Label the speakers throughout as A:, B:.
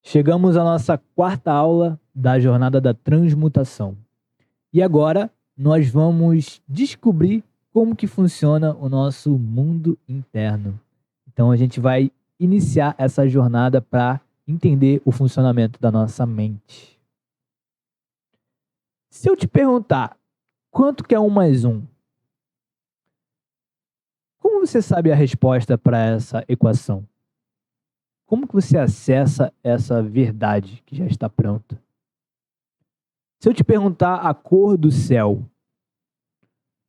A: Chegamos à nossa quarta aula da jornada da transmutação. E agora nós vamos descobrir como que funciona o nosso mundo interno. Então a gente vai iniciar essa jornada para entender o funcionamento da nossa mente. Se eu te perguntar quanto que é 1 mais 1, como você sabe a resposta para essa equação? Como que você acessa essa verdade que já está pronta? Se eu te perguntar a cor do céu,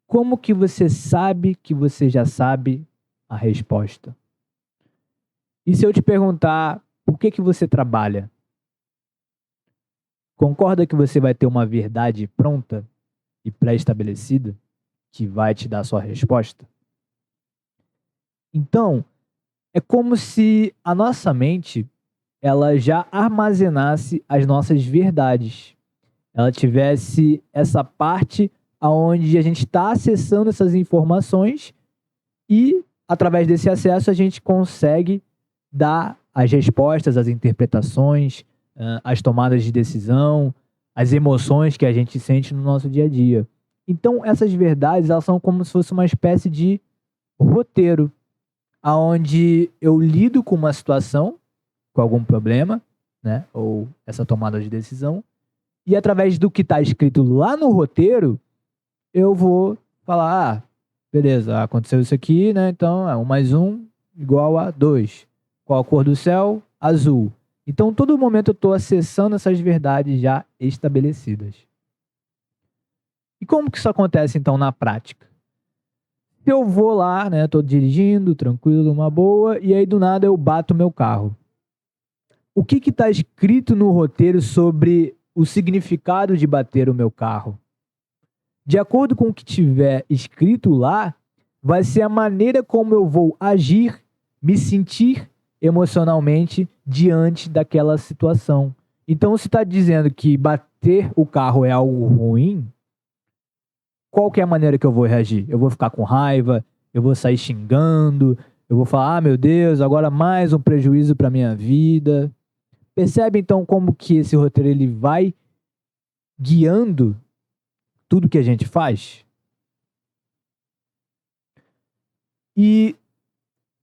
A: como que você sabe que você já sabe a resposta? E se eu te perguntar por que você trabalha? Concorda que você vai ter uma verdade pronta e pré-estabelecida que vai te dar a sua resposta? Então, é como se a nossa mente ela já armazenasse as nossas verdades. Ela tivesse essa parte onde a gente está acessando essas informações e, através desse acesso, a gente consegue dar as respostas, as interpretações, as tomadas de decisão, as emoções que a gente sente no nosso dia a dia. Então, essas verdades elas são como se fosse uma espécie de roteiro, onde eu lido com uma situação, com algum problema, né, ou essa tomada de decisão, e através do que está escrito lá no roteiro, eu vou falar, beleza, aconteceu isso aqui, né? Então é 1 mais 1 igual a 2. Qual a cor do céu? Azul. Então, todo momento eu estou acessando essas verdades já estabelecidas. E como que isso acontece, então, na prática? Eu vou lá, né? Estou dirigindo, tranquilo, uma boa, e aí do nada eu bato meu carro. O que está escrito no roteiro sobre o significado de bater o meu carro? De acordo com o que tiver escrito lá, vai ser a maneira como eu vou agir, me sentir emocionalmente diante daquela situação. Então, se está dizendo que bater o carro é algo ruim, qual que é a maneira que eu vou reagir? Eu vou ficar com raiva, eu vou sair xingando, eu vou falar, meu Deus, agora mais um prejuízo para minha vida. Percebe então como que esse roteiro ele vai guiando tudo que a gente faz? E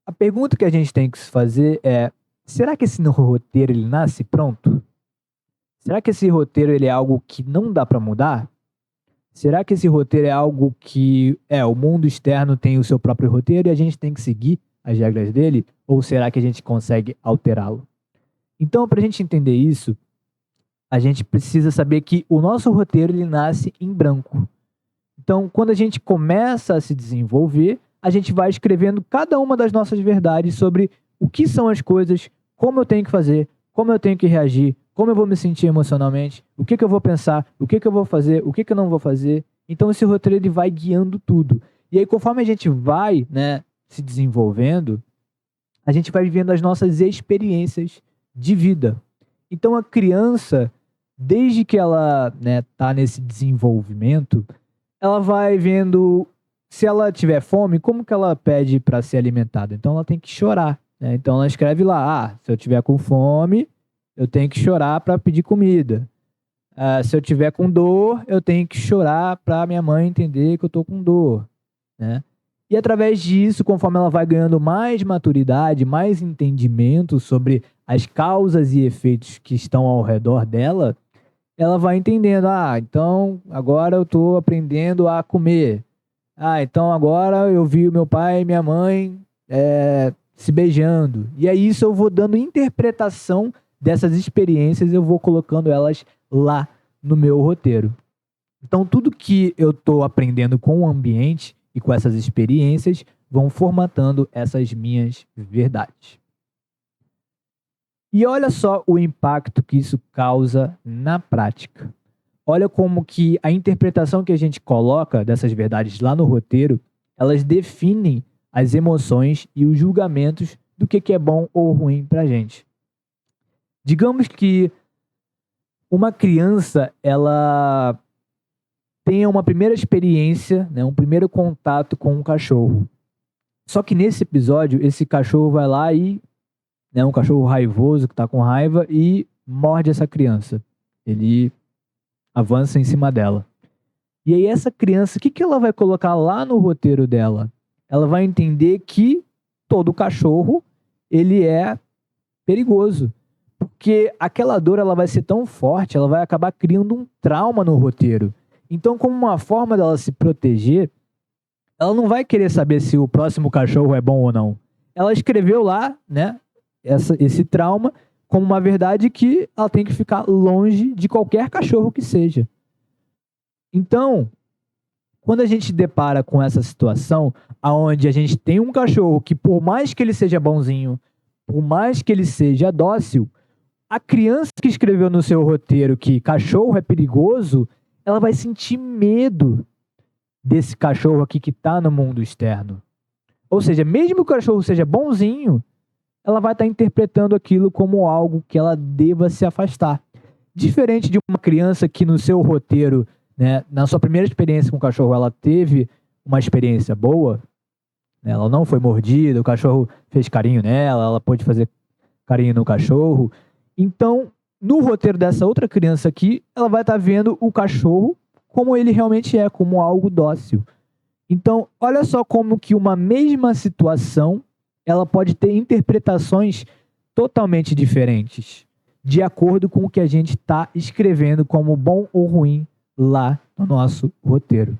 A: a pergunta que a gente tem que se fazer é, será que esse roteiro ele nasce pronto? Será que esse roteiro ele é algo que não dá para mudar? Será que esse roteiro é algo que o mundo externo tem o seu próprio roteiro e a gente tem que seguir as regras dele? Ou será que a gente consegue alterá-lo? Então, para a gente entender isso, a gente precisa saber que o nosso roteiro ele nasce em branco. Então, quando a gente começa a se desenvolver, a gente vai escrevendo cada uma das nossas verdades sobre o que são as coisas, como eu tenho que fazer, como eu tenho que reagir, como eu vou me sentir emocionalmente, o que eu vou pensar, o que eu vou fazer, o que eu não vou fazer. Então, esse roteiro ele vai guiando tudo. E aí, conforme a gente vai, né, se desenvolvendo, a gente vai vivendo as nossas experiências de vida. Então, a criança, desde que ela tá nesse desenvolvimento, ela vai vendo, se ela tiver fome, como que ela pede para ser alimentada? Então ela tem que chorar, né? Então ela escreve lá, se eu tiver com fome, eu tenho que chorar para pedir comida. Se eu tiver com dor, eu tenho que chorar para minha mãe entender que eu tô com dor, né? E através disso, conforme ela vai ganhando mais maturidade, mais entendimento sobre as causas e efeitos que estão ao redor dela, ela vai entendendo, então agora eu estou aprendendo a comer. Então agora eu vi o meu pai e minha mãe se beijando. E é isso, eu vou dando interpretação dessas experiências, eu vou colocando elas lá no meu roteiro. Então tudo que eu estou aprendendo com o ambiente e com essas experiências vão formatando essas minhas verdades. E olha só o impacto que isso causa na prática. Olha como que a interpretação que a gente coloca dessas verdades lá no roteiro, elas definem as emoções e os julgamentos do que é bom ou ruim pra gente. Digamos que uma criança, ela tenha uma primeira experiência, né, um primeiro contato com um cachorro. Só que nesse episódio, esse cachorro vai lá e né? Um cachorro raivoso que tá com raiva e morde essa criança. Ele avança em cima dela. E aí essa criança, o que que ela vai colocar lá no roteiro dela? Ela vai entender que todo cachorro, ele é perigoso. Porque aquela dor ela vai ser tão forte, ela vai acabar criando um trauma no roteiro. Então, como uma forma dela se proteger, ela não vai querer saber se o próximo cachorro é bom ou não. Ela escreveu lá, né, esse trauma como uma verdade que ela tem que ficar longe de qualquer cachorro que seja. Então, quando a gente depara com essa situação, aonde a gente tem um cachorro que, por mais que ele seja bonzinho, por mais que ele seja dócil, a criança que escreveu no seu roteiro que cachorro é perigoso, ela vai sentir medo desse cachorro aqui que está no mundo externo. Ou seja, mesmo que o cachorro seja bonzinho, ela vai estar interpretando aquilo como algo que ela deva se afastar. Diferente de uma criança que no seu roteiro, né, na sua primeira experiência com o cachorro, ela teve uma experiência boa, né, ela não foi mordida, o cachorro fez carinho nela, ela pôde fazer carinho no cachorro. Então, no roteiro dessa outra criança aqui, ela vai estar vendo o cachorro como ele realmente é, como algo dócil. Então, olha só como que uma mesma situação, ela pode ter interpretações totalmente diferentes, de acordo com o que a gente está escrevendo como bom ou ruim lá no nosso roteiro.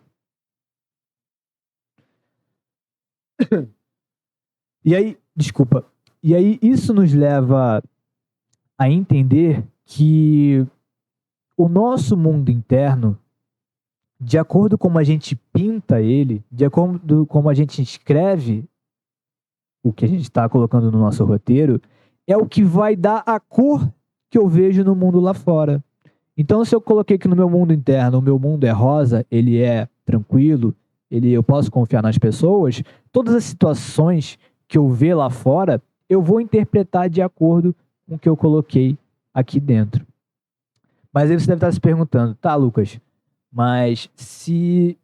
A: E aí, desculpa. E aí isso nos leva a entender que o nosso mundo interno, de acordo com como a gente pinta ele, de acordo com como a gente escreve o que a gente está colocando no nosso roteiro, é o que vai dar a cor que eu vejo no mundo lá fora. Então, se eu coloquei que no meu mundo interno, o meu mundo é rosa, ele é tranquilo, eu posso confiar nas pessoas, todas as situações que eu ver lá fora, eu vou interpretar de acordo com o que eu coloquei aqui dentro. Mas aí você deve estar se perguntando, tá, Lucas, mas se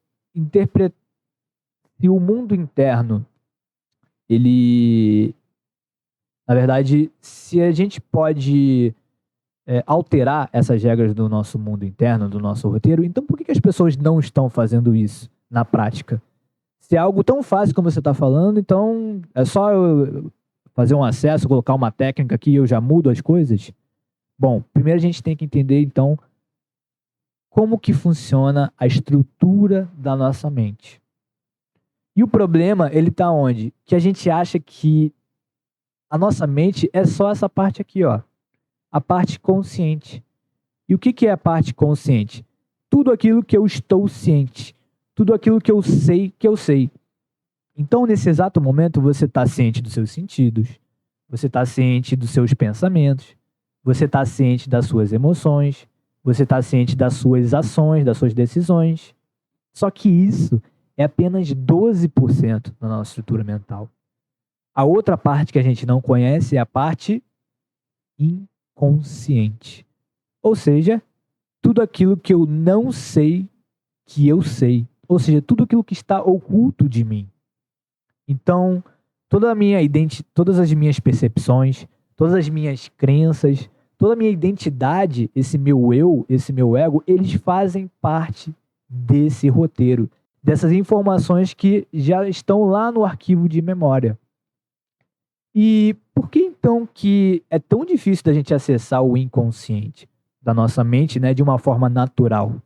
A: o mundo interno, ele, na verdade, se a gente pode alterar essas regras do nosso mundo interno, do nosso roteiro, então por que as pessoas não estão fazendo isso na prática? Se é algo tão fácil como você está falando, então é só eu fazer um acesso, colocar uma técnica aqui e eu já mudo as coisas? Bom, primeiro a gente tem que entender, então, como que funciona a estrutura da nossa mente. E o problema, ele está onde? Que a gente acha que a nossa mente é só essa parte aqui, ó. A parte consciente. E o que é a parte consciente? Tudo aquilo que eu estou ciente. Tudo aquilo que eu sei que eu sei. Então, nesse exato momento, você está ciente dos seus sentidos. Você está ciente dos seus pensamentos. Você está ciente das suas emoções. Você está ciente das suas ações, das suas decisões. Só que isso é apenas 12% da nossa estrutura mental. A outra parte que a gente não conhece é a parte inconsciente. Ou seja, tudo aquilo que eu não sei que eu sei. Ou seja, tudo aquilo que está oculto de mim. Então, todas as minhas percepções, todas as minhas crenças, toda a minha identidade, esse meu eu, esse meu ego, eles fazem parte desse roteiro, dessas informações que já estão lá no arquivo de memória. E por que então que é tão difícil da gente acessar o inconsciente da nossa mente, né, de uma forma natural?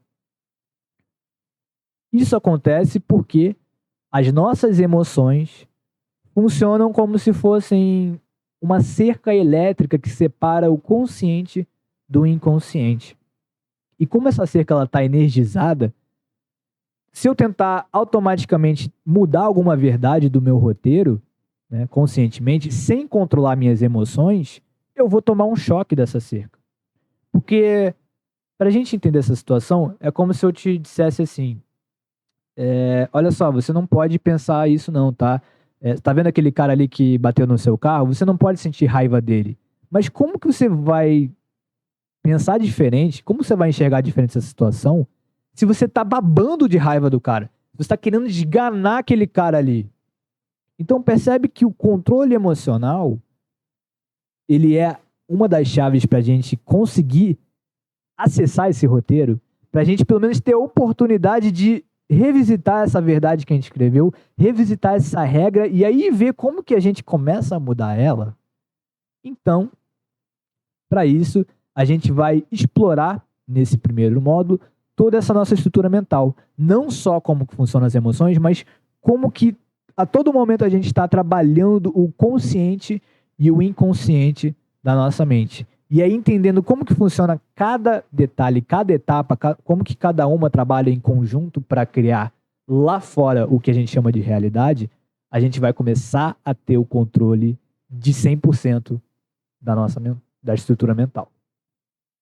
A: Isso acontece porque as nossas emoções funcionam como se fossem uma cerca elétrica que separa o consciente do inconsciente. E como essa cerca está energizada, se eu tentar automaticamente mudar alguma verdade do meu roteiro, né, conscientemente, sem controlar minhas emoções, eu vou tomar um choque dessa cerca. Porque, para a gente entender essa situação, é como se eu te dissesse assim, olha só, você não pode pensar isso não, tá? Tá vendo aquele cara ali que bateu no seu carro? Você não pode sentir raiva dele. Mas como que você vai pensar diferente? Como você vai enxergar diferente essa situação se você tá babando de raiva do cara? Você tá querendo esganar aquele cara ali. Então percebe que o controle emocional, ele é uma das chaves para a gente conseguir acessar esse roteiro, para a gente pelo menos ter a oportunidade de revisitar essa verdade que a gente escreveu, revisitar essa regra e aí ver como que a gente começa a mudar ela. Então, para isso, a gente vai explorar nesse primeiro módulo toda essa nossa estrutura mental. Não só como que funcionam as emoções, mas como que a todo momento a gente está trabalhando o consciente e o inconsciente da nossa mente. E aí entendendo como que funciona cada detalhe, cada etapa, como que cada uma trabalha em conjunto para criar lá fora o que a gente chama de realidade, a gente vai começar a ter o controle de 100% da estrutura mental.